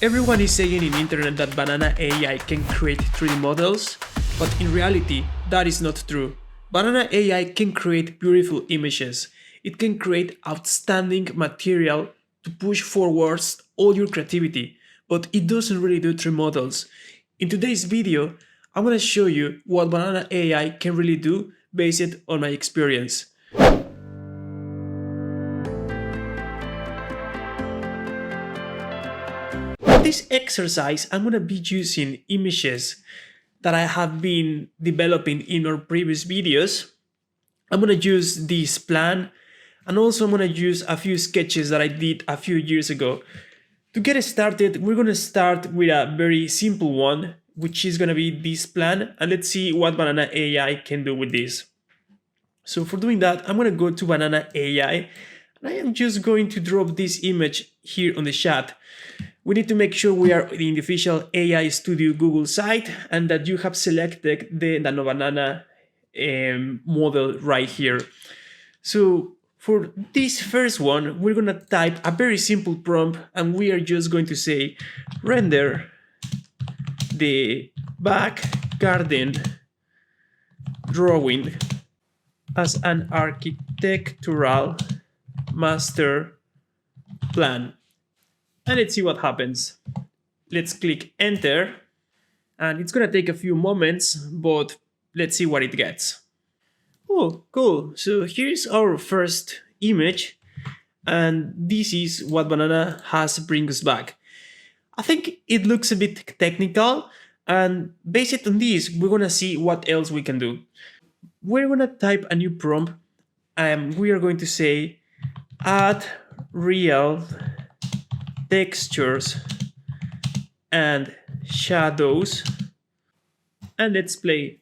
Everyone is saying in internet that Banana AI can create 3D models, but in reality, that is not true. Banana AI can create beautiful images. It can create outstanding material to push forwards all your creativity, but it doesn't really do 3D models. In today's video, I'm gonna show you what Banana AI can really do based on my experience. For this exercise, I'm gonna be using images that I have been developing in our previous videos. I'm gonna use this plan, and also I'm gonna use a few sketches that I did a few years ago. To get started, we're gonna start with a very simple one, which is gonna be this plan, and let's see what Banana AI can do with this. So for doing that, I'm gonna go to Banana AI, and I am just going to drop this image here on the chat. We need to make sure we are in the official AI Studio Google site and that you have selected the Nano Banana model right here. So for this first one, we're gonna type a very simple prompt, and we are just going to say render the back garden drawing as an architectural master plan. And let's see what happens. Let's click enter, and it's gonna take a few moments, but let's see what it gets. Oh, cool. So here's our first image, and this is what Banana has bring us back. I think it looks a bit technical, and based on this, we're gonna see what else we can do. We're gonna type a new prompt, and we are going to say add real textures and shadows, and let's play.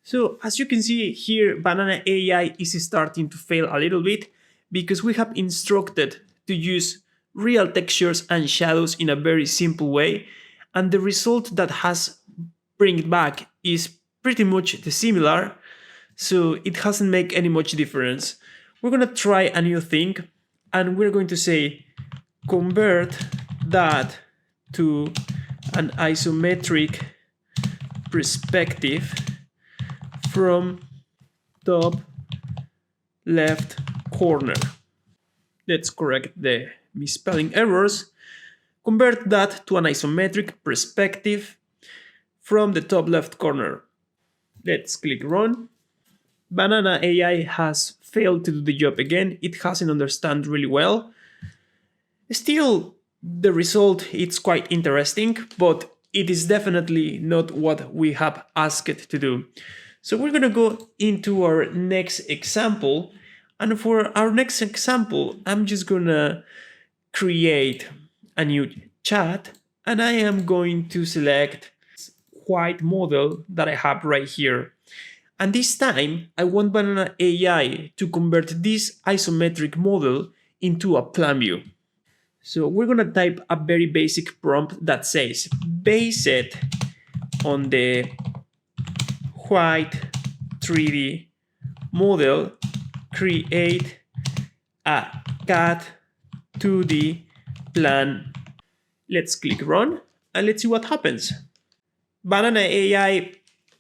So as you can see here, Banana AI is starting to fail a little bit because we have instructed to use real textures and shadows in a very simple way, and the result that has bring back is pretty much the similar, so it hasn't make any much difference. We're gonna try a new thing, and we're going to say convert that to an isometric perspective from top left corner. Let's correct the misspelling errors. Convert that to an isometric perspective from the top left corner. Let's click run. Banana AI has failed to do the job again. It hasn't understood really well. Still, the result is quite interesting, but it is definitely not what we have asked it to do. So we're gonna go into our next example, and for our next example, I'm just gonna create a new chat, and I am going to select white model that I have right here. And this time, I want Banana AI to convert this isometric model into a plan view. So we're gonna type a very basic prompt that says, based on the white 3D model, create a cat 2D plan. Let's click run, and let's see what happens. Banana AI,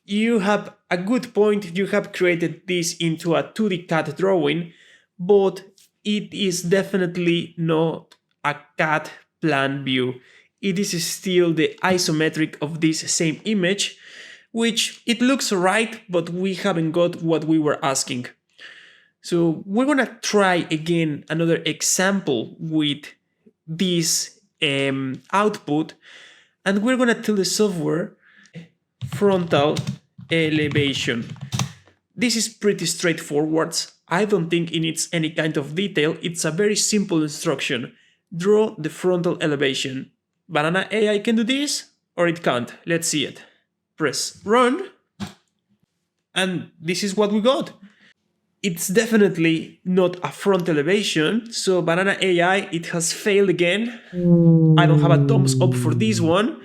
you have a good point. You have created this into a 2D cat drawing, but it is definitely not a cat plan view. It is still the isometric of this same image, which it looks right, but we haven't got what we were asking. So we're gonna try again another example with this output, and we're gonna tell the software frontal elevation. This is pretty straightforward. I don't think it needs any kind of detail. It's a very simple instruction. Draw the frontal elevation. Banana AI can do this, or it can't. Let's see it. Press run, and this is what we got. It's definitely not a front elevation, so Banana AI, it has failed again. I don't have a thumbs up for this one.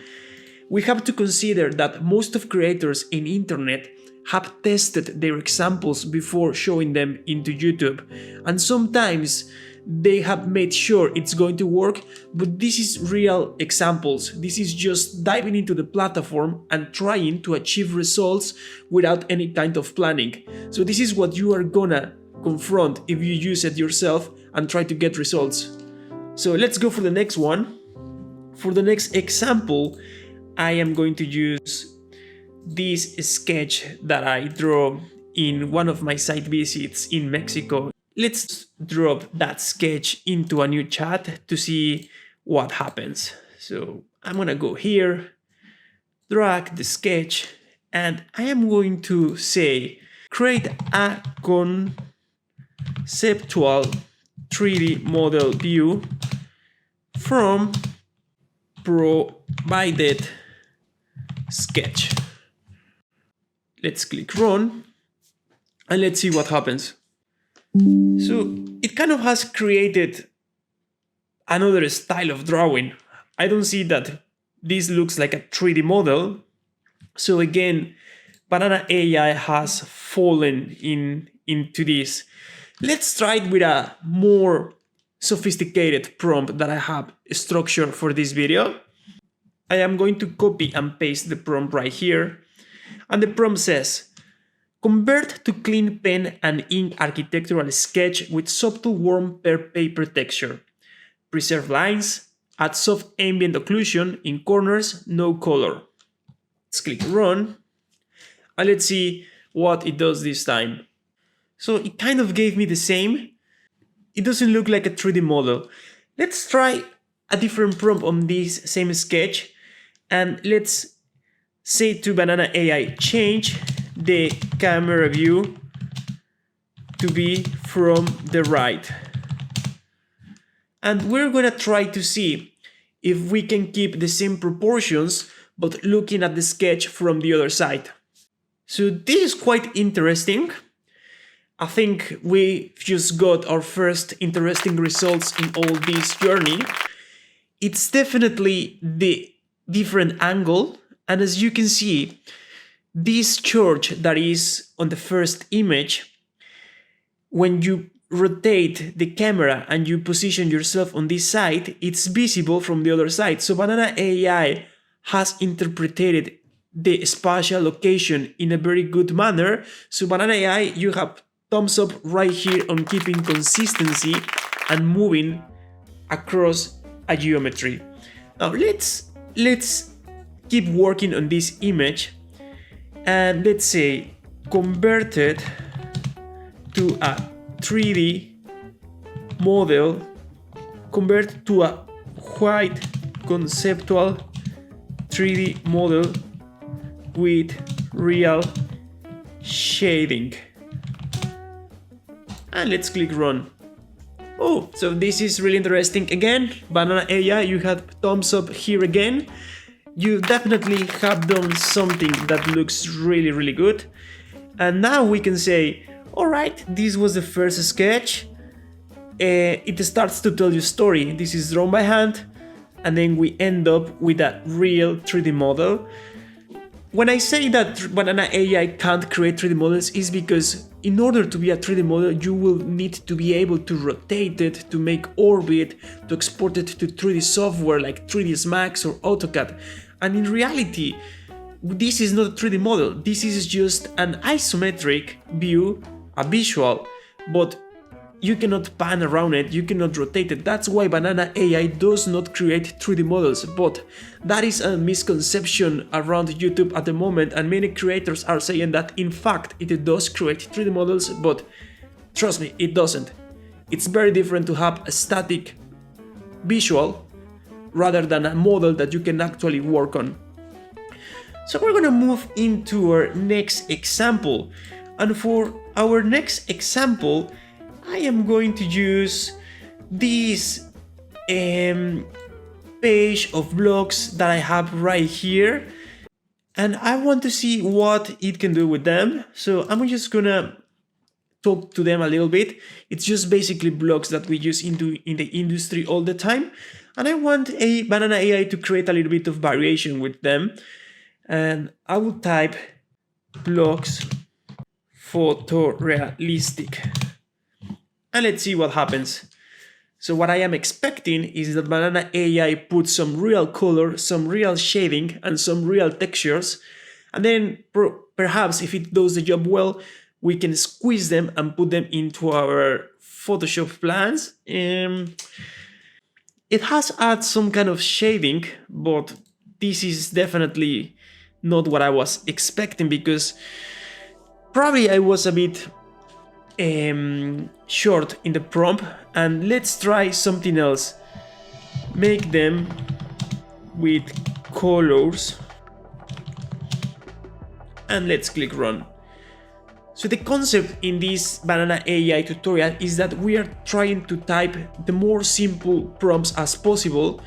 We have to consider that most of creators in internet have tested their examples before showing them into YouTube, and sometimes they have made sure it's going to work, but this is real examples. This is just diving into the platform and trying to achieve results without any kind of planning. So this is what you are gonna confront if you use it yourself and try to get results. So let's go for the next one. For the next example, I am going to use this sketch that I draw in one of my site visits in Mexico. Let's drop that sketch into a new chat to see what happens. So I'm gonna go here, drag the sketch, and I am going to say, create a conceptual 3D model view from provided sketch. Let's click run and let's see what happens. So it kind of has created another style of drawing. I don't see that this looks like a 3D model. So again, Banana AI has fallen into this. Let's try it with a more sophisticated prompt that I have structured for this video. I am going to copy and paste the prompt right here. And the prompt says, convert to clean pen and ink architectural sketch with subtle warm paper texture. Preserve lines, add soft ambient occlusion in corners, no color. Let's click run. And let's see what it does this time. So it kind of gave me the same. It doesn't look like a 3D model. Let's try a different prompt on this same sketch. And let's say to Banana AI, change the camera view to be from the right. And we're gonna try to see if we can keep the same proportions, but looking at the sketch from the other side. So this is quite interesting. I think we just got our first interesting results in all this journey. It's definitely the different angle. And as you can see, this church that is on the first image, when you rotate the camera and you position yourself on this side, it's visible from the other side. So Banana AI has interpreted the spatial location in a very good manner. So Banana AI, you have thumbs up right here on keeping consistency and moving across a geometry. Now let's keep working on this image and let's say convert it to a 3D model, convert to a white conceptual 3D model with real shading. And let's click run. Oh, so this is really interesting. Again, Banana AI, you have thumbs up here again. You definitely have done something that looks really good. And now we can say, all right, this was the first sketch. It starts to tell you a story. This is drawn by hand. And then we end up with a real 3D model. When I say that Banana AI can't create 3D models, is because in order to be a 3D model, you will need to be able to rotate it, to make orbit, to export it to 3D software like 3ds Max or AutoCAD. And in reality, this is not a 3D model. This is just an isometric view, a visual, but you cannot pan around it, you cannot rotate it. That's why Banana AI does not create 3D models, but that is a misconception around YouTube at the moment, and many creators are saying that in fact it does create 3D models, but trust me, it doesn't. It's very different to have a static visual rather than a model that you can actually work on. So we're gonna move into our next example, and for our next example, I am going to use this page of blocks that I have right here, and I want to see what it can do with them. So I'm just gonna talk to them a little bit. It's just basically blocks that we use in the industry all the time, and I want a Banana AI to create a little bit of variation with them. And I will type blocks photorealistic. And let's see what happens. So what I am expecting is that Banana AI puts some real color, some real shading, and some real textures. And then perhaps if it does the job well, we can squeeze them and put them into our Photoshop plans. It has had some kind of shading, but this is definitely not what I was expecting, because probably I was a bit short in the prompt. And let's try something else. Make them with colors, and let's click run. So the concept in this Banana AI tutorial is that we are trying to type the more simple prompts as possible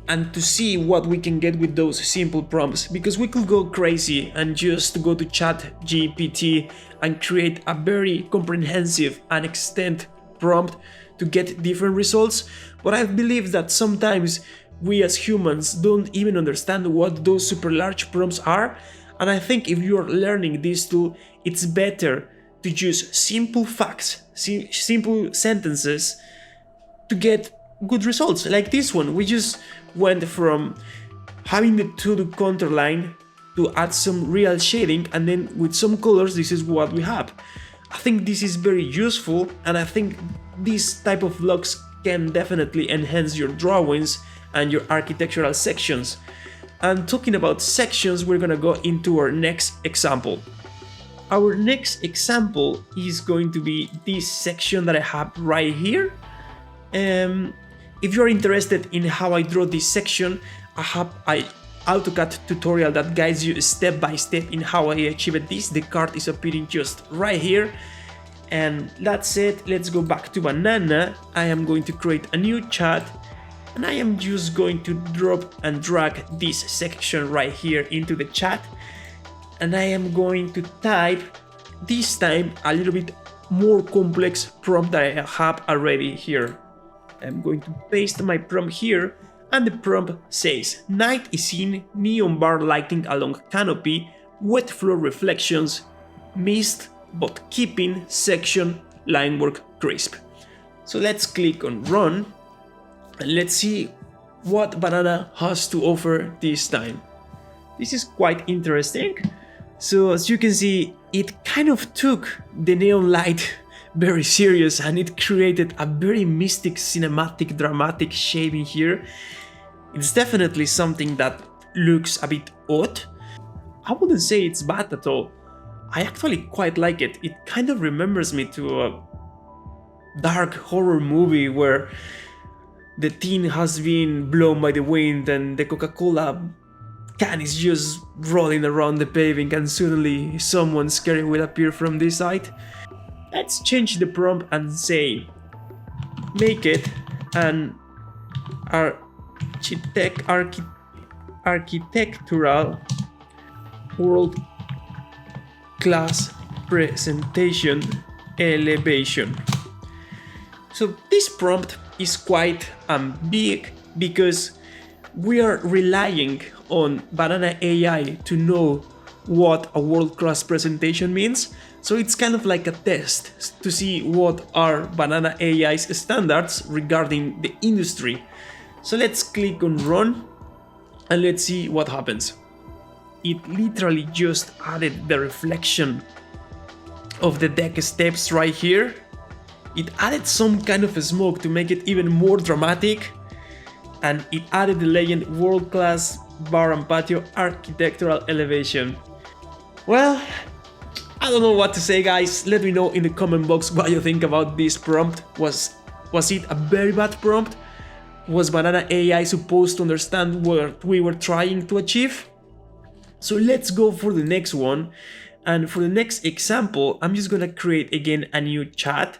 and to see what we can get with those simple prompts, because we could go crazy and just go to ChatGPT and create a very comprehensive and extended prompt to get different results. But I believe that sometimes we as humans don't even understand what those super large prompts are. And I think if you're learning this tool, it's better to use simple facts, simple sentences to get good results. Like this one, we just went from having the to-do contour line to add some real shading, and then with some colors, this is what we have. I think this is very useful, and I think this type of blocks can definitely enhance your drawings and your architectural sections. And talking about sections, we're gonna go into our next example. Our next example is going to be this section that I have right here. If you're interested in how I draw this section, I have an AutoCAD tutorial that guides you step by step in how I achieved this. The card is appearing just right here. And that's it. Let's go back to Banana. I am going to create a new chat, and I am just going to drop and drag this section right here into the chat. And I am going to type, this time, a little bit more complex prompt that I have already here. I'm going to paste my prompt here, and the prompt says, night is seen, neon bar lighting along canopy, wet floor reflections, mist, but keeping section line work crisp. So let's click on run, and let's see what Banana has to offer this time. This is quite interesting. So as you can see, it kind of took the neon light very serious, and it created a very mystic, cinematic, dramatic shading here. It's definitely something that looks a bit odd. I wouldn't say it's bad at all. I actually quite like it. It kind of remembers me to a dark horror movie where the tin has been blown by the wind and the Coca-Cola can is just rolling around the paving, and suddenly someone scary will appear from this side. Let's change the prompt and say, make it an architectural world class presentation elevation. So this prompt is quite big, because we are relying on Banana AI to know what a world-class presentation means. So it's kind of like a test to see what are Banana AI's standards regarding the industry. So let's click on run, and let's see what happens. It literally just added the reflection of the deck steps right here. It added some kind of smoke to make it even more dramatic, and it added the legend world-class bar and patio architectural elevation. Well, I don't know what to say, guys. Let me know in the comment box what you think about this prompt. Was it a very bad prompt? Was Banana AI supposed to understand what we were trying to achieve? So let's go for the next one. And for the next example, I'm just gonna create again a new chat.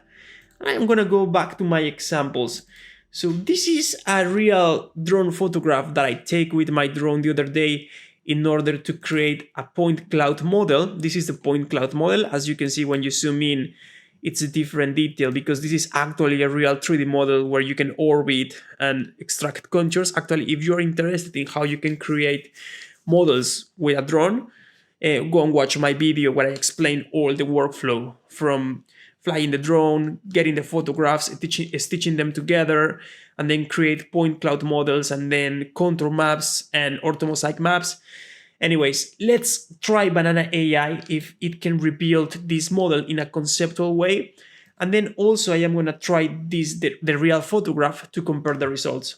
I'm gonna go back to my examples. So this is a real drone photograph that I take with my drone the other day in order to create a point cloud model. This is the point cloud model. As you can see, when you zoom in, it's a different detail, because this is actually a real 3D model where you can orbit and extract contours. Actually, if you're interested in how you can create models with a drone, go and watch my video where I explain all the workflow from flying the drone, getting the photographs, stitching them together, and then create point cloud models, and then contour maps and orthomosaic maps. Anyways, let's try Banana AI if it can rebuild this model in a conceptual way. And then also I am going to try the real photograph to compare the results.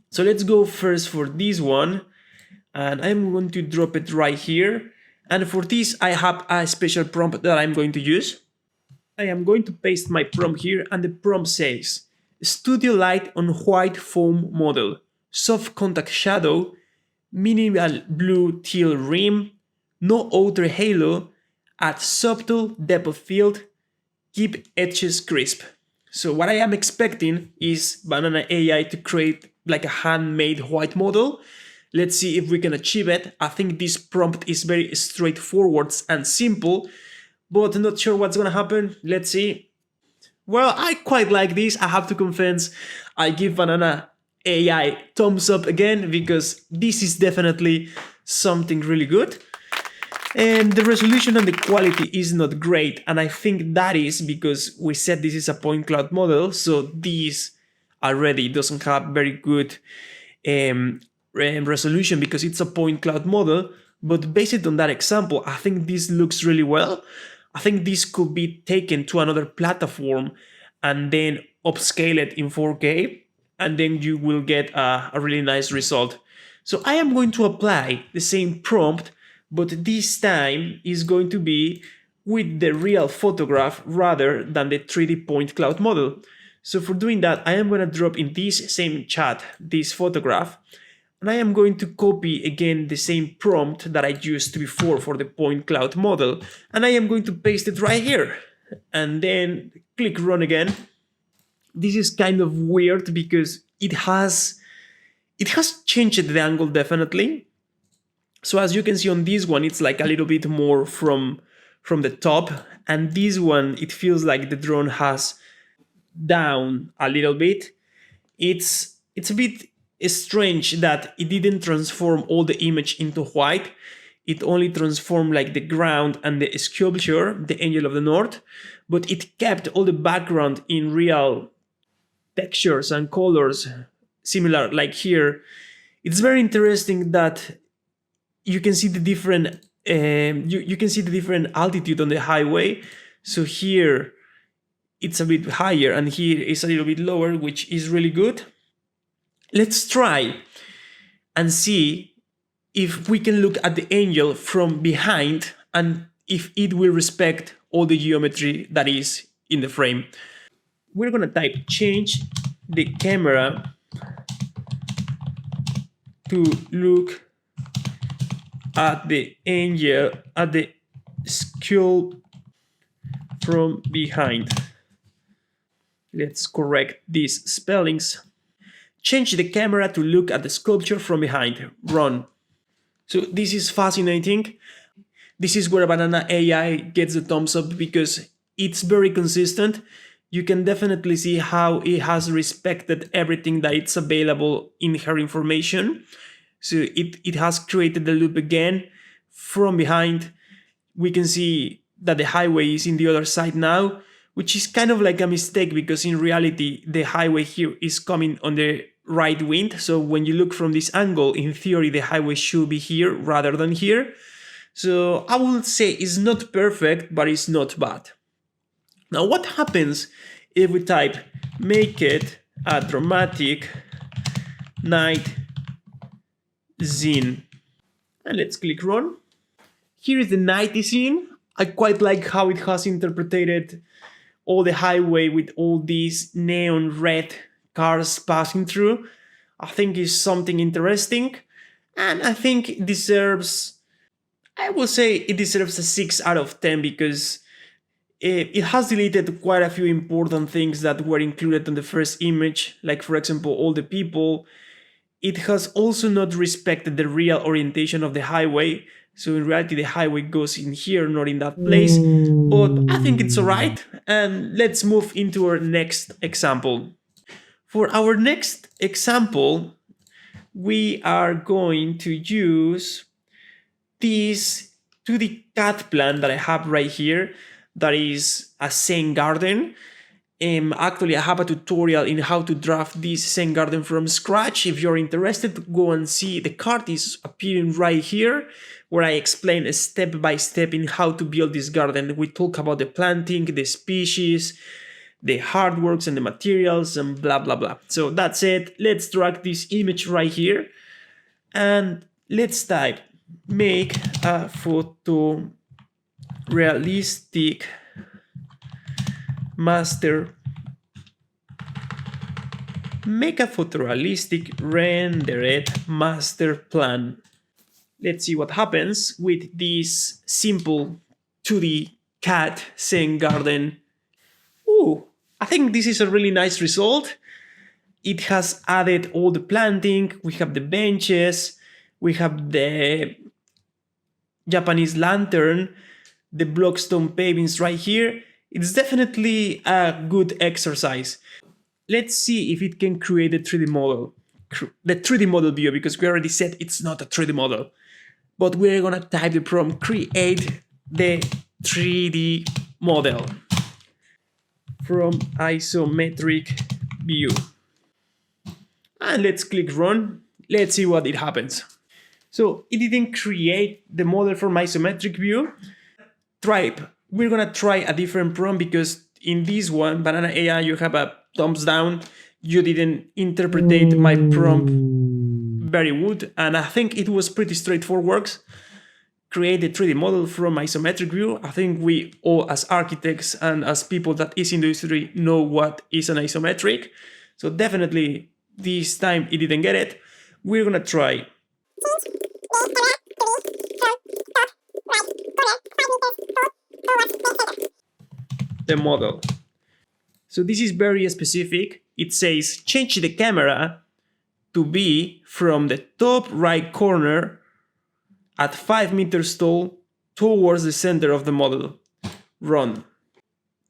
So let's go first for this one. And I'm going to drop it right here. And for this, I have a special prompt that I'm going to use. I am going to paste my prompt here, and the prompt says, Studio light on white foam model, soft contact shadow, minimal blue teal rim, no outer halo, add subtle depth of field, keep edges crisp. So what I am expecting is Banana AI to create like a handmade white model. Let's see if we can achieve it. I think this prompt is very straightforward and simple, but not sure what's gonna happen. Let's see. Well, I quite like this. I have to confess, I give Banana AI thumbs up again, because this is definitely something really good. And the resolution and the quality is not great, and I think that is because we said this is a point cloud model, so this already doesn't have very good resolution because it's a point cloud model. But based on that example, I think this looks really well. I think this could be taken to another platform and then upscale it in 4K, and then you will get a really nice result. So I am going to apply the same prompt, but this time is going to be with the real photograph rather than the 3D point cloud model. So for doing that, I am going to drop in this same chat this photograph, and I am going to copy again the same prompt that I used before for the point cloud model, and I am going to paste it right here, and then click run again. This is kind of weird because it has changed the angle definitely. So as you can see on this one, it's like a little bit more from the top, and this one, it feels like the drone has down a little bit. It's a bit strange that it didn't transform all the image into white. It only transformed like the ground and the sculpture, the Angel of the North, but it kept all the background in real textures and colors, similar like here. It's very interesting that you can see the different you can see the different altitude on the highway. So here it's a bit higher and here is a little bit lower, which is really good. Let's try and see if we can look at the angel from behind and if it will respect all the geometry that is in the frame. We're gonna type change the camera to look at the angel, at the skull from behind. Let's correct these spellings. Change the camera to look at the sculpture from behind. Run. So this is fascinating. This is where Banana AI gets the thumbs up because it's very consistent. You can definitely see how it has respected everything that it's available in her information. So it has created the loop again from behind. We can see that the highway is in the other side now, which is kind of like a mistake because in reality, the highway here is coming on the right wind. So when you look from this angle, in theory, the highway should be here rather than here. So I would say it's not perfect, but it's not bad. Now, what happens if we type make it a dramatic night scene? And let's click run. Here is the night scene. I quite like how it has interpreted all the highway with all these neon red cars passing through. I think it's something interesting, and I think it deserves, I will say it deserves a 6 out of 10 because it has deleted quite a few important things that were included in the first image, like for example all the people. It has also not respected the real orientation of the highway. So in reality, the highway goes in here, not in that place. But I think it's alright. And let's move into our next example. For our next example, we are going to use this 2D CAD plan that I have right here. that is a Zen garden. Actually, I have a tutorial in how to draft this Zen garden from scratch. If you're interested, go and see. The card is appearing right here, where I explain step by step in how to build this garden. We talk about the planting, the species, the hardworks and the materials, and blah blah blah. So that's it. Let's drag this image right here, and let's type make a photorealistic rendered master plan. Let's see what happens with this simple 2D cat Zen garden. Ooh, I think this is a really nice result. It has added all the planting, we have the benches, we have the Japanese lantern, the blockstone pavings right here. It's definitely a good exercise. Let's see if it can create a 3D model. The 3D model view, because we already said it's not a 3D model. But we're gonna type the prompt, create the 3D model from isometric view. And let's click run. Let's see what it happens. So it didn't create the model from isometric view. We're gonna try a different prompt, because in this one, Banana AI, you have a thumbs down. You didn't interpret my prompt very good, and I think it was pretty straightforward. Create a 3D model from isometric view. I think we all, as architects and as people that is in the industry, know what is an isometric. So definitely this time it didn't get it. We're gonna try. The model. So this is very specific. It says change the camera to be from the top right corner at 5 meters tall towards the center of the model. Run.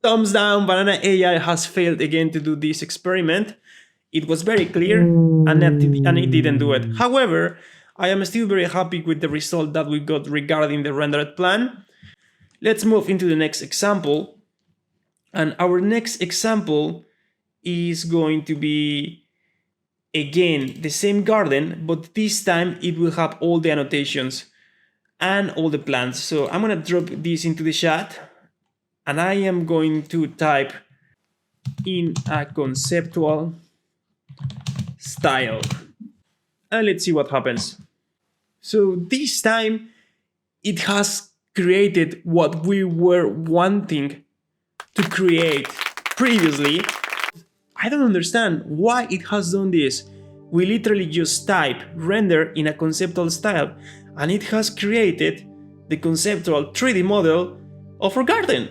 Thumbs down, Banana AI has failed again to do this experiment. It was very clear and it didn't do it. However, I am still very happy with the result that we got regarding the rendered plan. Let's move into the next example. And our next example is going to be, again, the same garden, but this time it will have all the annotations and all the plants. So I'm gonna drop this into the chat, and I am going to type in a conceptual style. And let's see what happens. So this time it has created what we were wanting to create previously. I don't understand why it has done this. We literally just type render in a conceptual style, and it has created the conceptual 3D model of our garden.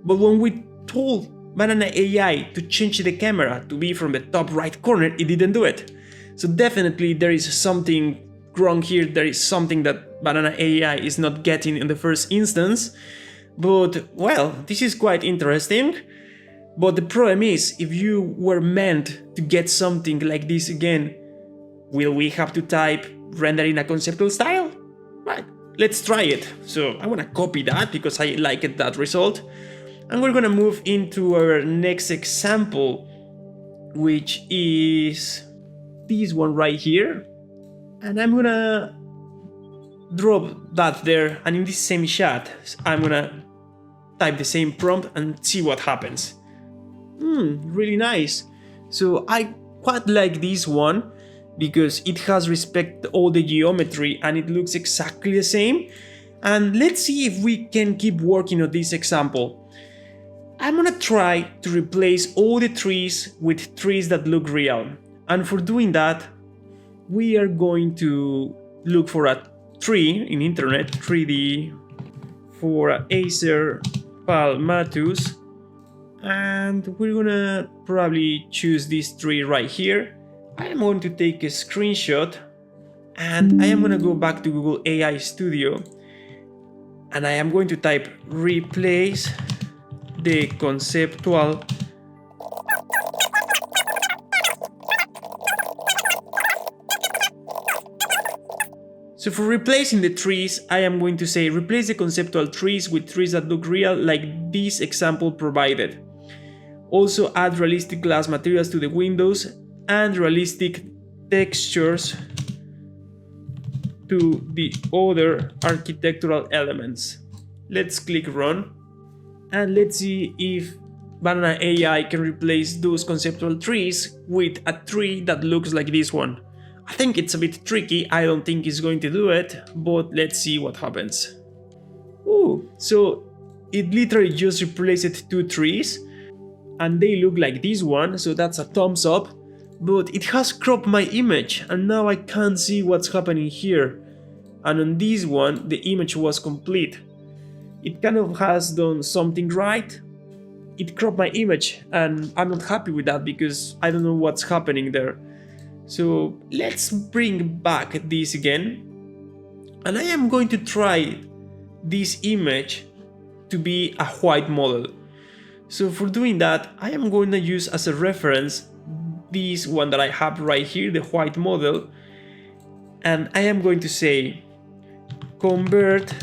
But when we told Banana AI to change the camera to be from the top right corner, it didn't do it. So definitely there is something wrong here. There is something that Banana AI is not getting in the first instance. But, well, this is quite interesting. But the problem is, if you were meant to get something like this again, will we have to type render in a conceptual style? Right, let's try it. So I want to copy that because I liked that result. And we're going to move into our next example, which is this one right here. And I'm going to drop that there. And in this same chat, I'm going to type the same prompt and see what happens. Really nice. So I quite like this one because it has respect all the geometry and it looks exactly the same. And let's see if we can keep working on this example. I'm gonna try to replace all the trees with trees that look real. And for doing that, we are going to look for a tree in internet, 3D for Acer palmatus. And we're gonna probably choose this tree right here. I am going to take a screenshot and I am gonna go back to Google AI Studio and I am going to type replace the conceptual So for replacing the trees, I am going to say replace the conceptual trees with trees that look real like this example provided. Also add realistic glass materials to the windows and realistic textures to the other architectural elements. Let's click run and let's see if Banana AI can replace those conceptual trees with a tree that looks like this one. I think it's a bit tricky, I don't think it's going to do it, but let's see what happens. Ooh, so it literally just replaced two trees and they look like this one, so that's a thumbs up, but it has cropped my image and now I can't see what's happening here. And on this one, the image was complete. It kind of has done something right. It cropped my image and I'm not happy with that because I don't know what's happening there. So let's bring back this again. And I am going to try this image to be a white model. So for doing that, I am going to use as a reference this one that I have right here, the white model. And I am going to say, convert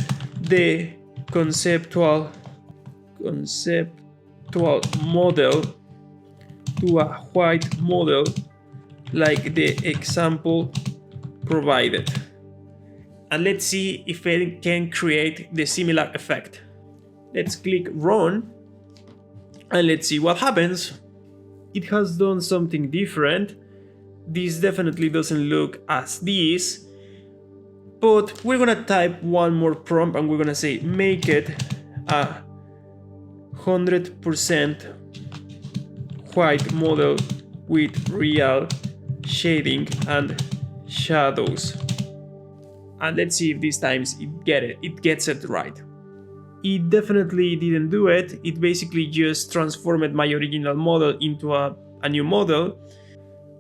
the conceptual model to a white model like the example provided. And let's see if it can create the similar effect. Let's click run and let's see what happens. It has done something different. This definitely doesn't look as this, but we're gonna type one more prompt and we're gonna say make it a 100% white model with real shading and shadows. And let's see if this time it gets it right. It definitely didn't do it. It basically just transformed my original model into a new model.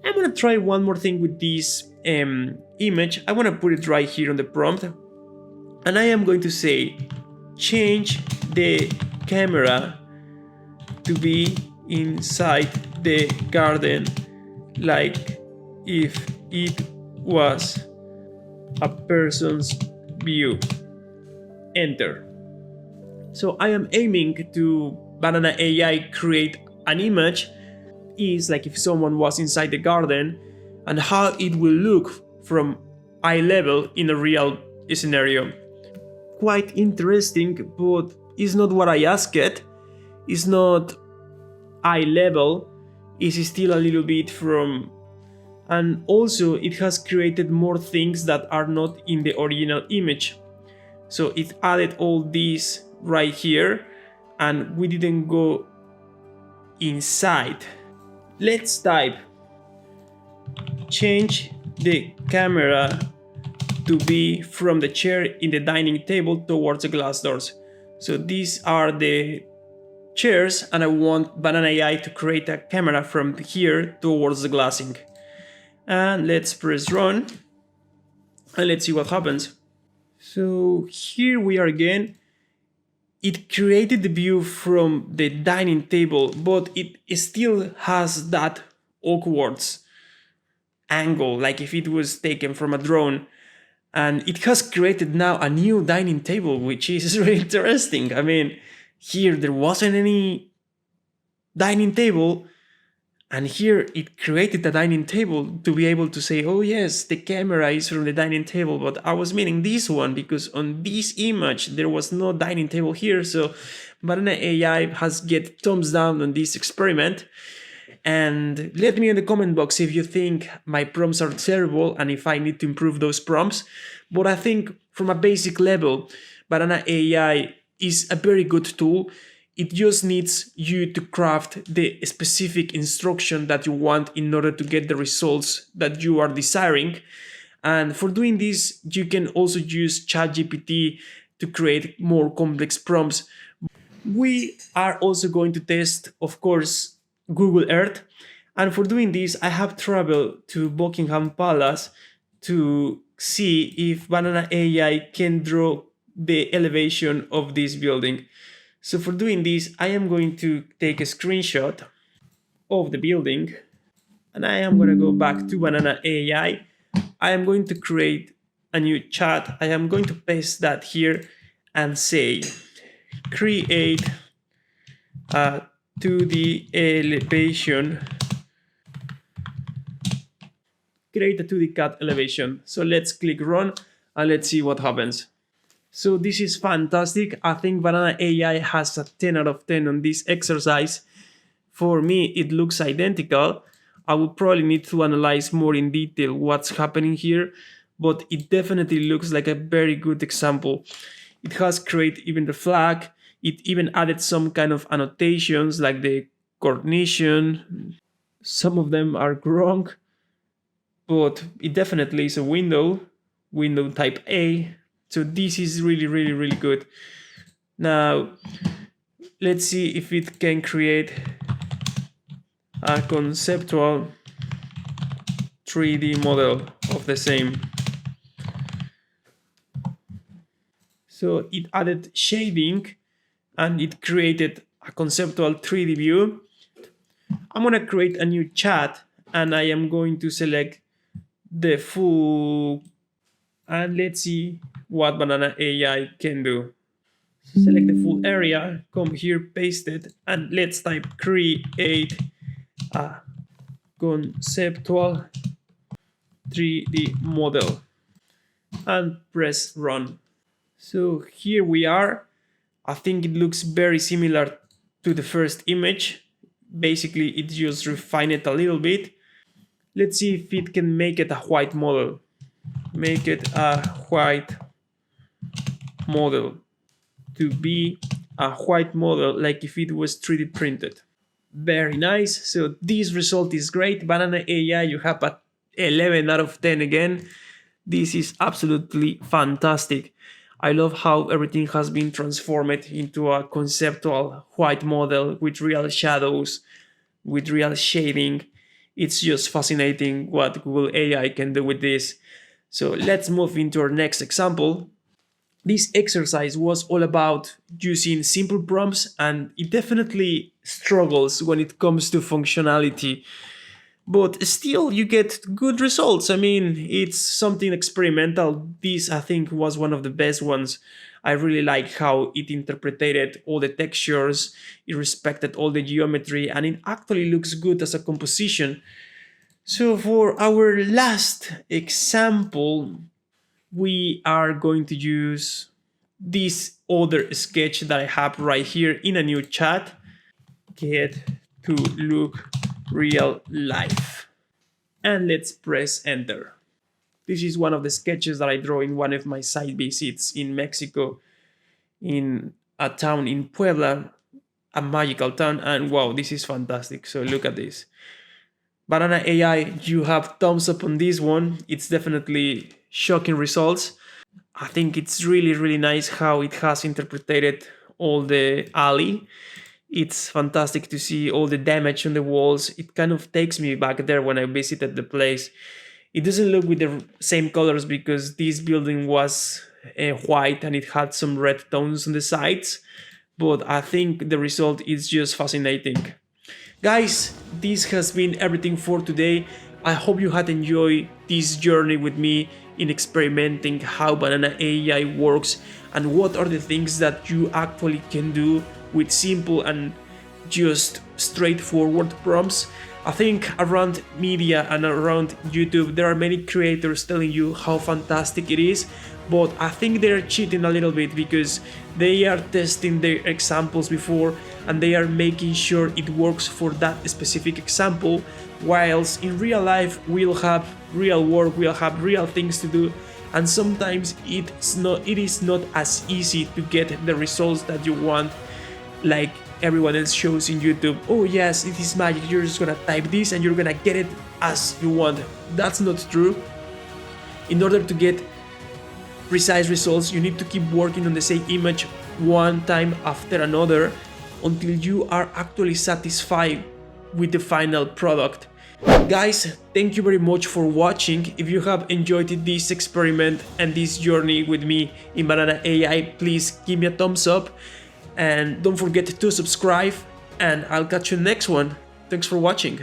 I'm gonna try one more thing with this image. I wanna put it right here on the prompt. And I am going to say, change the camera to be inside the garden like if it was a person's view. Enter. So I am aiming to Banana AI create an image is like if someone was inside the garden and how it will look from eye level in a real scenario. Quite interesting, but it's not what I asked. It's not eye level, it's still a little bit from, and also it has created more things that are not in the original image. So it added all these right here and we didn't go inside. Let's type change the camera to be from the chair in the dining table towards the glass doors. So these are the chairs and I want Banana AI to create a camera from here towards the glassing. And let's press run and let's see what happens. So here we are again. It created the view from the dining table, but it still has that awkward angle, like if it was taken from a drone. And it has created now a new dining table, which is really interesting. I mean, here there wasn't any dining table, and here it created a dining table to be able to say, oh yes, the camera is from the dining table, but I was meaning this one because on this image there was no dining table here. So Banana AI has get thumbs down on this experiment. And let me in the comment box if you think my prompts are terrible and if I need to improve those prompts. But I think from a basic level, Banana AI is a very good tool. It just needs you to craft the specific instruction that you want in order to get the results that you are desiring. And for doing this, you can also use ChatGPT to create more complex prompts. We are also going to test, of course, Google Earth. And for doing this, I have traveled to Buckingham Palace to see if Banana AI can draw the elevation of this building. So for doing this, I am going to take a screenshot of the building and I am going to go back to Banana AI. I am going to create a new chat. I am going to paste that here and say create a 2D elevation. Create a 2D cut elevation. So let's click run and let's see what happens. So this is fantastic. I think Banana AI has a 10 out of 10 on this exercise. For me, it looks identical. I would probably need to analyze more in detail what's happening here, but it definitely looks like a very good example. It has created even the flag. It even added some kind of annotations like the coordination. Some of them are wrong, but it definitely is a window type A. So this is really good. Now, let's see if it can create a conceptual 3D model of the same. So it added shading and it created a conceptual 3D view. I'm gonna create a new chat and I am going to select the full, and let's see what Banana AI can do. Select the full area, come here, paste it, and let's type create a conceptual 3D model and press run. So here we are. I think it looks very similar to the first image. Basically, it just refined it a little bit. Let's see if it can make it a white model. Make it a white model to be a white model like if it was 3D printed. Very nice. So this result is great. Banana AI, you have a 11 out of 10 again. This is absolutely fantastic. I love how everything has been transformed into a conceptual white model with real shadows, with real shading. It's just fascinating what Google AI can do with this. So let's move into our next example. This exercise was all about using simple prompts, and it definitely struggles when it comes to functionality. But still, you get good results. I mean, it's something experimental. This, I think, was one of the best ones. I really like how it interpreted all the textures, it respected all the geometry, and it actually looks good as a composition. So for our last example, we are going to use this other sketch that I have right here in a new chat. Get to look real life. And let's press enter. This is one of the sketches that I draw in one of my site visits in Mexico, in a town in Puebla, a magical town, and wow, this is fantastic. So look at this. Banana AI, you have thumbs up on this one. It's definitely shocking results. I think it's really nice how it has interpreted all the alley. It's fantastic to see all the damage on the walls. It kind of takes me back there when I visited the place. It doesn't look with the same colors because this building was white and it had some red tones on the sides. But I think the result is just fascinating. Guys, this has been everything for today. I hope you had enjoyed this journey with me in experimenting how Banana AI works and what are the things that you actually can do with simple and just straightforward prompts. I think around media and around YouTube there are many creators telling you how fantastic it is, but I think they're cheating a little bit because they are testing their examples before and they are making sure it works for that specific example, whilst in real life we'll have real work, we'll have real things to do, and sometimes it is not as easy to get the results that you want like everyone else shows in YouTube. Oh yes, it is magic, you're just gonna type this and you're gonna get it as you want. That's not true. In order to get precise results, you need to keep working on the same image one time after another until you are actually satisfied with the final product. Guys, thank you very much for watching. If you have enjoyed this experiment and this journey with me in Banana AI, please give me a thumbs up and don't forget to subscribe, and I'll catch you in the next one. Thanks for watching.